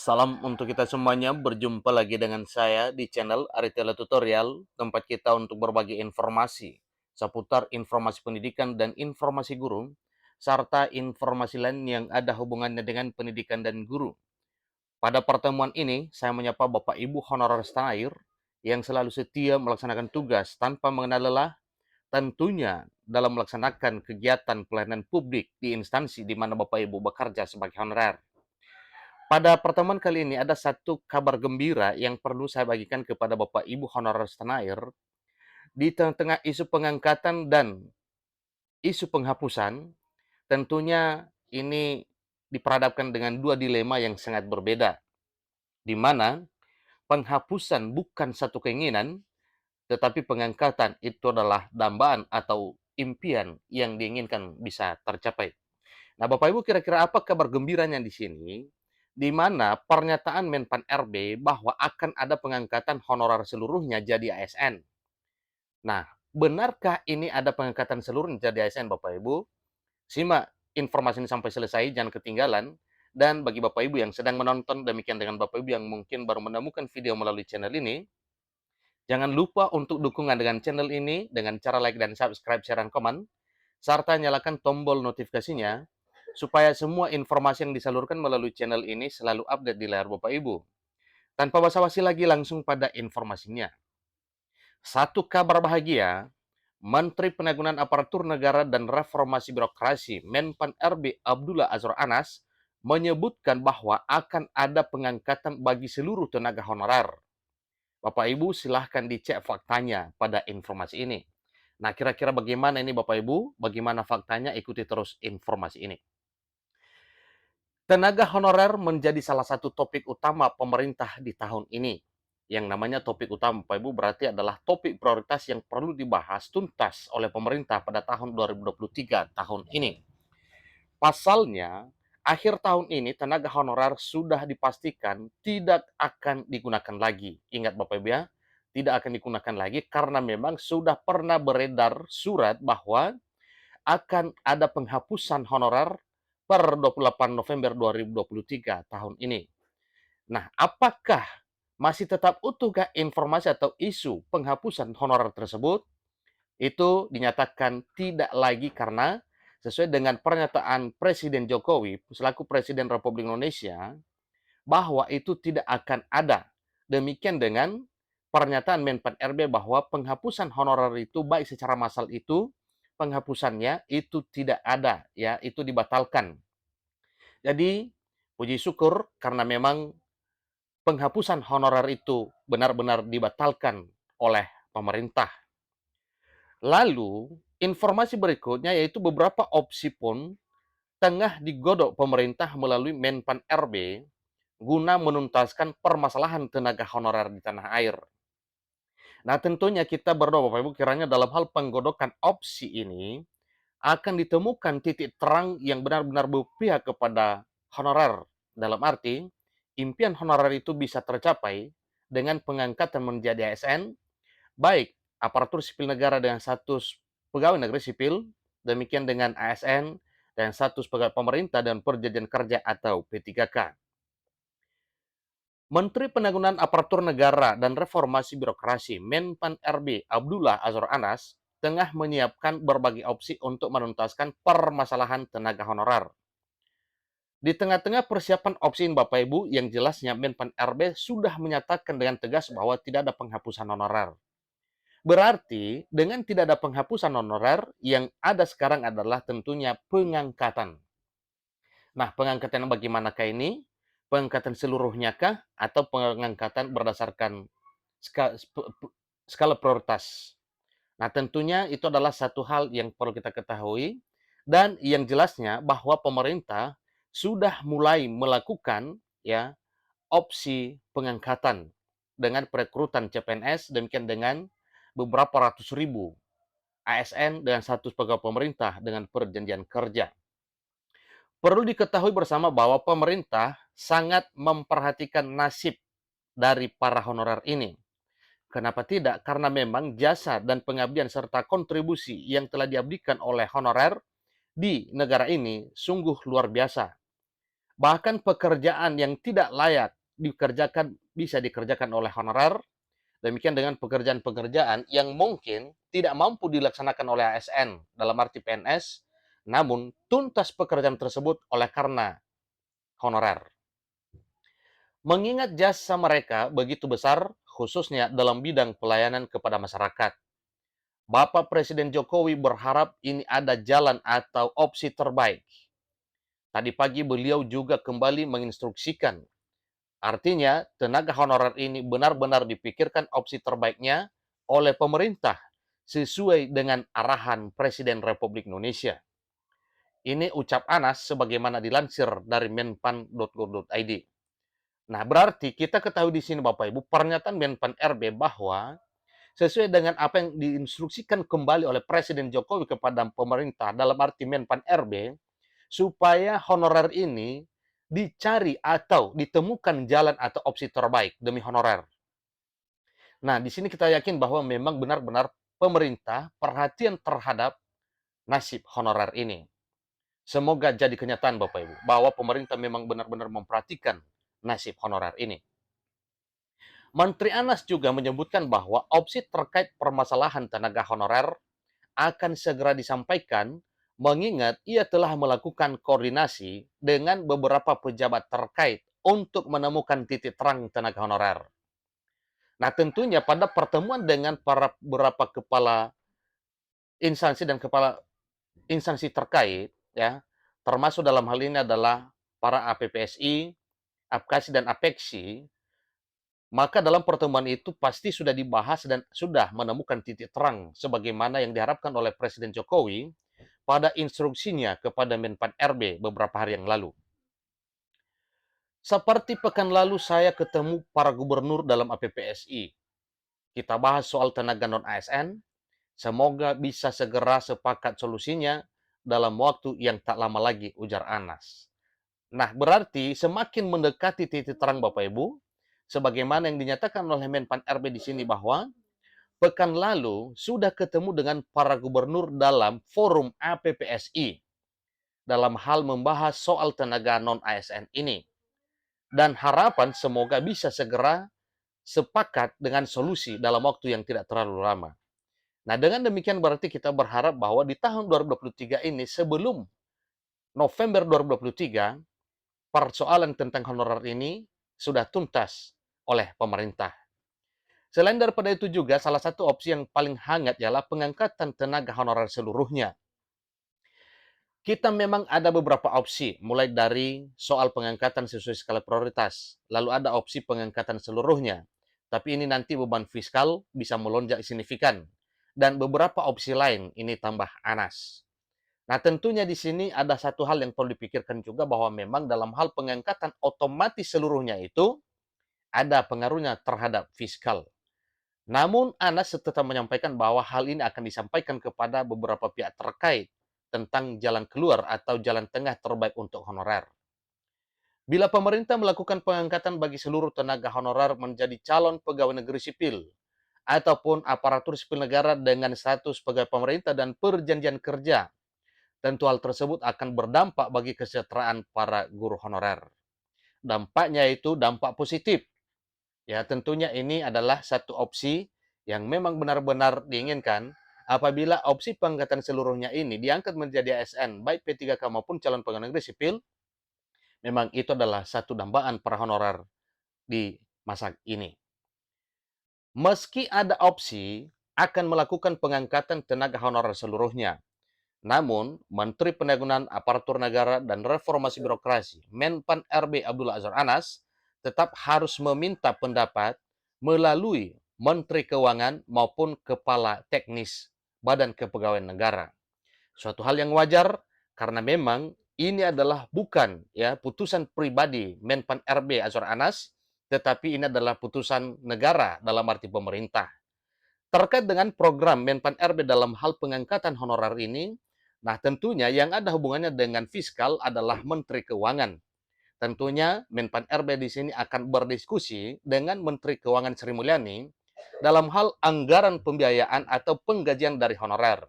Salam untuk kita semuanya, berjumpa lagi dengan saya di channel Aritela Tutorial, tempat kita untuk berbagi informasi seputar informasi pendidikan dan informasi guru, serta informasi lain yang ada hubungannya dengan pendidikan dan guru. Pada pertemuan ini, saya menyapa Bapak Ibu honorer setanah air yang selalu setia melaksanakan tugas tanpa mengenal lelah, tentunya dalam melaksanakan kegiatan pelayanan publik di instansi di mana Bapak Ibu bekerja sebagai honorer. Pada pertemuan kali ini ada satu kabar gembira yang perlu saya bagikan kepada Bapak Ibu honorer setanah air. Di tengah-tengah isu pengangkatan dan isu penghapusan, tentunya ini diperhadapkan dengan dua dilema yang sangat berbeda, di mana penghapusan bukan satu keinginan, tetapi pengangkatan itu adalah dambaan atau impian yang diinginkan bisa tercapai. Nah, Bapak Ibu, kira-kira apa kabar gembiranya di sini? Di mana pernyataan Menpan RB bahwa akan ada pengangkatan honorer seluruhnya jadi ASN. Nah, benarkah ini ada pengangkatan seluruhnya jadi ASN, Bapak Ibu? Simak informasi ini sampai selesai, jangan ketinggalan. Dan bagi Bapak Ibu yang sedang menonton, demikian dengan Bapak Ibu yang mungkin baru menemukan video melalui channel ini, jangan lupa untuk dukungan dengan channel ini dengan cara like dan subscribe, share, dan komen, serta nyalakan tombol notifikasinya supaya semua informasi yang disalurkan melalui channel ini selalu update di layar Bapak Ibu. Tanpa basa-basi lagi, langsung pada informasinya. Satu kabar bahagia, Menteri Penanggulangan Aparatur Negara dan Reformasi Birokrasi Menpan RB Abdullah Azwar Anas menyebutkan bahwa akan ada pengangkatan bagi seluruh tenaga honorer. Bapak Ibu silahkan dicek faktanya pada informasi ini. Nah, kira-kira bagaimana ini Bapak Ibu? Bagaimana faktanya? Ikuti terus informasi ini. Tenaga honorer menjadi salah satu topik utama pemerintah di tahun ini. Yang namanya topik utama, Bapak Ibu, berarti adalah topik prioritas yang perlu dibahas tuntas oleh pemerintah pada tahun 2023 tahun ini. Pasalnya, akhir tahun ini tenaga honorer sudah dipastikan tidak akan digunakan lagi. Ingat Bapak Ibu ya, tidak akan digunakan lagi karena memang sudah pernah beredar surat bahwa akan ada penghapusan honorer per 28 November 2023 tahun ini. Nah, apakah masih tetap utuhkah informasi atau isu penghapusan honorer tersebut? Itu dinyatakan tidak lagi karena sesuai dengan pernyataan Presiden Jokowi selaku Presiden Republik Indonesia bahwa itu tidak akan ada. Demikian dengan pernyataan Menpan RB bahwa penghapusan honorer itu baik secara massal itu penghapusannya itu tidak ada ya, itu dibatalkan. Jadi puji syukur karena memang penghapusan honorer itu benar-benar dibatalkan oleh pemerintah. Lalu informasi berikutnya yaitu beberapa opsi pun tengah digodok pemerintah melalui Menpan RB guna menuntaskan permasalahan tenaga honorer di tanah air. Nah, tentunya kita berdoa Bapak Ibu kiranya dalam hal penggodokan opsi ini akan ditemukan titik terang yang benar-benar berpihak kepada honorer. Dalam arti, impian honorer itu bisa tercapai dengan pengangkatan menjadi ASN, baik aparatur sipil negara dengan status pegawai negeri sipil, demikian dengan ASN dan status pegawai pemerintah dan perjanjian kerja atau P3K. Menteri Penanggulangan Aparatur Negara dan Reformasi Birokrasi Menpan RB Abdullah Azwar Anas tengah menyiapkan berbagai opsi untuk menuntaskan permasalahan tenaga honorer. Di tengah-tengah persiapan opsi ini, Bapak Ibu, yang jelasnya Menpan RB sudah menyatakan dengan tegas bahwa tidak ada penghapusan honorer. Berarti dengan tidak ada penghapusan honorer, yang ada sekarang adalah tentunya pengangkatan. Nah, pengangkatan bagaimanakah ini? Pengangkatan seluruhnya kah? Atau pengangkatan berdasarkan skala prioritas? Nah, tentunya itu adalah satu hal yang perlu kita ketahui dan yang jelasnya bahwa pemerintah sudah mulai melakukan ya opsi pengangkatan dengan perekrutan CPNS demikian dengan beberapa ratus ribu ASN dengan status pegawai pemerintah dengan perjanjian kerja. Perlu diketahui bersama bahwa pemerintah sangat memperhatikan nasib dari para honorer ini. Kenapa tidak? Karena memang jasa dan pengabdian serta kontribusi yang telah diabdikan oleh honorer di negara ini sungguh luar biasa. Bahkan pekerjaan yang tidak layak dikerjakan bisa dikerjakan oleh honorer. Demikian dengan pekerjaan-pekerjaan yang mungkin tidak mampu dilaksanakan oleh ASN dalam arti PNS, namun tuntas pekerjaan tersebut oleh karena honorer. Mengingat jasa mereka begitu besar, khususnya dalam bidang pelayanan kepada masyarakat, Bapak Presiden Jokowi berharap ini ada jalan atau opsi terbaik. Tadi pagi beliau juga kembali menginstruksikan. Artinya, tenaga honorer ini benar-benar dipikirkan opsi terbaiknya oleh pemerintah sesuai dengan arahan Presiden Republik Indonesia. Ini ucap Anas sebagaimana dilansir dari menpan.go.id. Nah, berarti kita ketahui di sini Bapak Ibu, pernyataan Menpan RB bahwa sesuai dengan apa yang diinstruksikan kembali oleh Presiden Jokowi kepada pemerintah dalam arti Menpan RB, supaya honorer ini dicari atau ditemukan jalan atau opsi terbaik demi honorer. Nah, di sini kita yakin bahwa memang benar-benar pemerintah perhatian terhadap nasib honorer ini. Semoga jadi kenyataan Bapak Ibu, bahwa pemerintah memang benar-benar memperhatikan nasib honorer ini. Menteri Anas juga menyebutkan bahwa opsi terkait permasalahan tenaga honorer akan segera disampaikan mengingat ia telah melakukan koordinasi dengan beberapa pejabat terkait untuk menemukan titik terang tenaga honorer. Nah, tentunya pada pertemuan dengan para beberapa kepala instansi dan kepala instansi terkait, ya, termasuk dalam hal ini adalah para APPSI, APKASI, dan APEKSI, maka dalam pertemuan itu pasti sudah dibahas dan sudah menemukan titik terang sebagaimana yang diharapkan oleh Presiden Jokowi pada instruksinya kepada Menpan RB beberapa hari yang lalu. Seperti pekan lalu saya ketemu para gubernur dalam APPSI. Kita bahas soal tenaga non-ASN, semoga bisa segera sepakat solusinya dalam waktu yang tak lama lagi, ujar Anas. Nah, berarti semakin mendekati titik terang Bapak Ibu, sebagaimana yang dinyatakan oleh Menpan RB di sini bahwa pekan lalu sudah ketemu dengan para gubernur dalam forum APPSI dalam hal membahas soal tenaga non-ASN ini. Dan harapan semoga bisa segera sepakat dengan solusi dalam waktu yang tidak terlalu lama. Nah, dengan demikian berarti kita berharap bahwa di tahun 2023 ini sebelum November 2023, persoalan tentang honorer ini sudah tuntas oleh pemerintah. Selain daripada itu juga, salah satu opsi yang paling hangat ialah pengangkatan tenaga honorer seluruhnya. Kita memang ada beberapa opsi, mulai dari soal pengangkatan sesuai skala prioritas, lalu ada opsi pengangkatan seluruhnya. Tapi ini nanti beban fiskal bisa melonjak signifikan. Dan beberapa opsi lain ini tambah Anas. Nah, tentunya di sini ada satu hal yang perlu dipikirkan juga bahwa memang dalam hal pengangkatan otomatis seluruhnya itu ada pengaruhnya terhadap fiskal. Namun Anas tetap menyampaikan bahwa hal ini akan disampaikan kepada beberapa pihak terkait tentang jalan keluar atau jalan tengah terbaik untuk honorer. Bila pemerintah melakukan pengangkatan bagi seluruh tenaga honorer menjadi calon pegawai negeri sipil ataupun aparatur sipil negara dengan status pegawai pemerintah dan perjanjian kerja, tentu hal tersebut akan berdampak bagi kesejahteraan para guru honorer. Dampaknya itu dampak positif. Ya, tentunya ini adalah satu opsi yang memang benar-benar diinginkan apabila opsi pengangkatan seluruhnya ini diangkat menjadi ASN, baik P3K maupun calon pegawai negeri sipil, memang itu adalah satu dambaan para honorer di masa ini. Meski ada opsi akan melakukan pengangkatan tenaga honorer seluruhnya, namun Menteri Pendayagunaan Aparatur Negara dan Reformasi Birokrasi, Menpan RB Abdullah Azwar Anas, tetap harus meminta pendapat melalui Menteri Keuangan maupun Kepala Teknis Badan Kepegawaian Negara. Suatu hal yang wajar karena memang ini adalah bukan ya putusan pribadi Menpan RB Azwar Anas, tetapi ini adalah putusan negara dalam arti pemerintah. Terkait dengan program Menpan RB dalam hal pengangkatan honorer ini, nah tentunya yang ada hubungannya dengan fiskal adalah Menteri Keuangan. Tentunya Menpan RB di sini akan berdiskusi dengan Menteri Keuangan Sri Mulyani dalam hal anggaran pembiayaan atau penggajian dari honorer.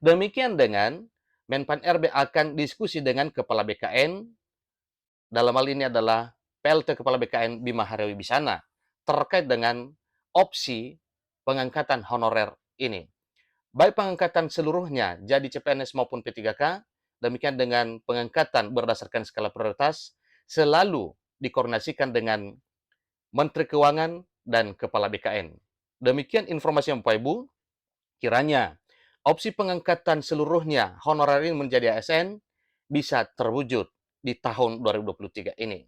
Demikian dengan Menpan RB akan diskusi dengan Kepala BKN, dalam hal ini adalah PLT Kepala BKN Bima Harawi Bisana, terkait dengan opsi pengangkatan honorer ini. Baik pengangkatan seluruhnya jadi CPNS maupun P3K, demikian dengan pengangkatan berdasarkan skala prioritas, selalu dikoordinasikan dengan Menteri Keuangan dan Kepala BKN. Demikian informasi Bapak Ibu, kiranya opsi pengangkatan seluruhnya honorer ini menjadi ASN bisa terwujud di tahun 2023 ini.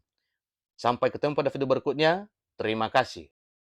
Sampai ketemu pada video berikutnya. Terima kasih.